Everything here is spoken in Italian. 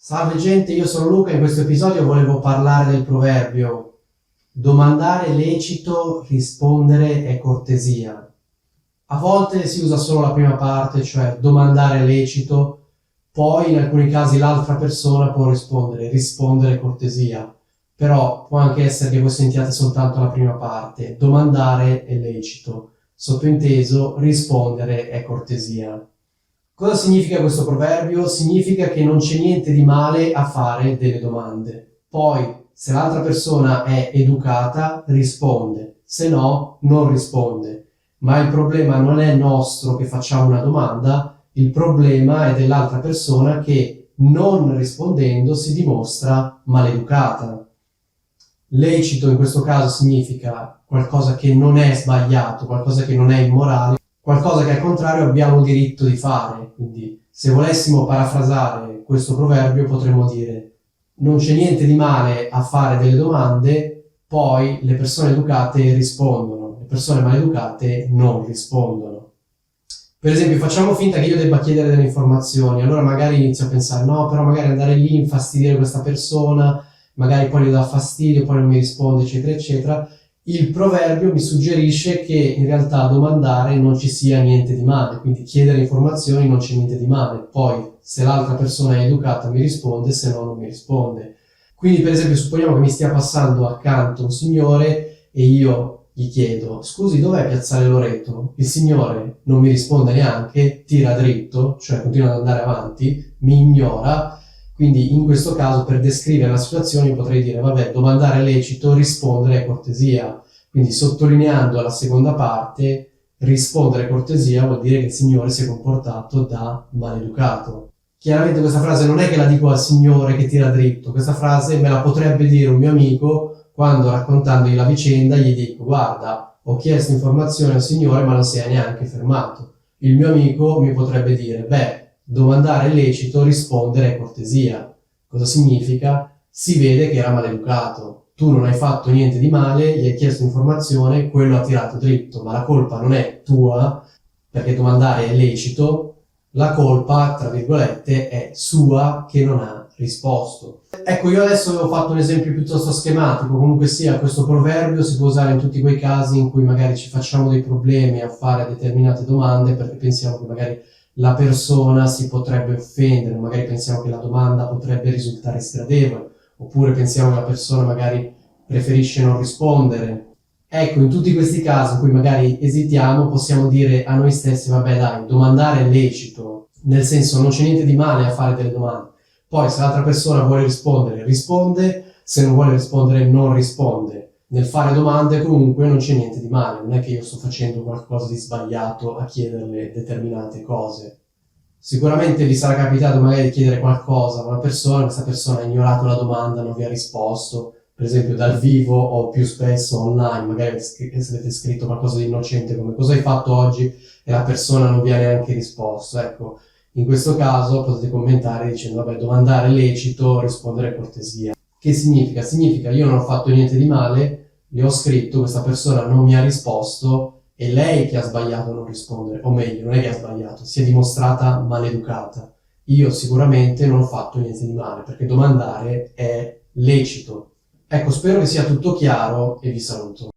Salve gente, io sono Luca e in questo episodio volevo parlare del proverbio domandare è lecito, rispondere è cortesia. A volte si usa solo la prima parte, cioè domandare è lecito, poi in alcuni casi l'altra persona può rispondere è cortesia, però può anche essere che voi sentiate soltanto la prima parte, domandare è lecito, sottointeso rispondere è cortesia. Cosa significa questo proverbio? Significa che non c'è niente di male a fare delle domande. Poi, se l'altra persona è educata, risponde, se no, non risponde. Ma il problema non è nostro che facciamo una domanda, il problema è dell'altra persona che, non rispondendo, si dimostra maleducata. Lecito in questo caso significa qualcosa che non è sbagliato, qualcosa che non è immorale, qualcosa che al contrario abbiamo diritto di fare. Quindi se volessimo parafrasare questo proverbio potremmo dire: non c'è niente di male a fare delle domande, poi le persone educate rispondono, le persone maleducate non rispondono. Per esempio, facciamo finta che io debba chiedere delle informazioni, allora magari inizio a pensare: no, però magari andare lì, infastidire questa persona, magari poi gli dà fastidio, poi non mi risponde, eccetera, eccetera. Il proverbio mi suggerisce che in realtà a domandare non ci sia niente di male, quindi chiedere informazioni non c'è niente di male. Poi, se l'altra persona è educata mi risponde, se no non mi risponde. Quindi, per esempio, supponiamo che mi stia passando accanto un signore e io gli chiedo: scusi, dov'è Piazzale Loreto? Il signore non mi risponde neanche, tira dritto, cioè continua ad andare avanti, mi ignora. Quindi in questo caso, per descrivere la situazione, io potrei dire: vabbè, domandare è lecito, rispondere è cortesia. Quindi sottolineando la seconda parte, rispondere è cortesia vuol dire che il Signore si è comportato da maleducato. Chiaramente questa frase non è che la dico al Signore che tira dritto, questa frase me la potrebbe dire un mio amico quando, raccontandogli la vicenda, gli dico: guarda, ho chiesto informazioni al Signore ma non si è neanche fermato. Il mio amico mi potrebbe dire: beh, domandare è lecito, rispondere è cortesia. Cosa significa? Si vede che era maleducato. Tu non hai fatto niente di male, gli hai chiesto informazione, quello ha tirato dritto, ma la colpa non è tua, perché domandare è lecito, la colpa, tra virgolette, è sua che non ha risposto. Ecco, io adesso avevo fatto un esempio piuttosto schematico, comunque sia, questo proverbio si può usare in tutti quei casi in cui magari ci facciamo dei problemi a fare determinate domande perché pensiamo che magari la persona si potrebbe offendere, magari pensiamo che la domanda potrebbe risultare sgradevole, oppure pensiamo che la persona magari preferisce non rispondere. Ecco, in tutti questi casi in cui magari esitiamo, possiamo dire a noi stessi: vabbè dai, domandare è lecito, nel senso non c'è niente di male a fare delle domande. Poi se l'altra persona vuole rispondere, risponde, se non vuole rispondere, non risponde. Nel fare domande comunque non c'è niente di male, non è che io sto facendo qualcosa di sbagliato a chiederle determinate cose. Sicuramente vi sarà capitato magari di chiedere qualcosa a una persona, questa persona ha ignorato la domanda, non vi ha risposto, per esempio dal vivo o più spesso online, magari se avete scritto qualcosa di innocente come: cosa hai fatto oggi, e la persona non vi ha neanche risposto. Ecco, in questo caso potete commentare dicendo: vabbè, domandare è lecito, rispondere è cortesia. Che significa? Significa: io non ho fatto niente di male, gli ho scritto, questa persona non mi ha risposto, è lei che ha sbagliato a non rispondere, o meglio, non è che ha sbagliato, si è dimostrata maleducata. Io sicuramente non ho fatto niente di male, perché domandare è lecito. Ecco, spero che sia tutto chiaro e vi saluto.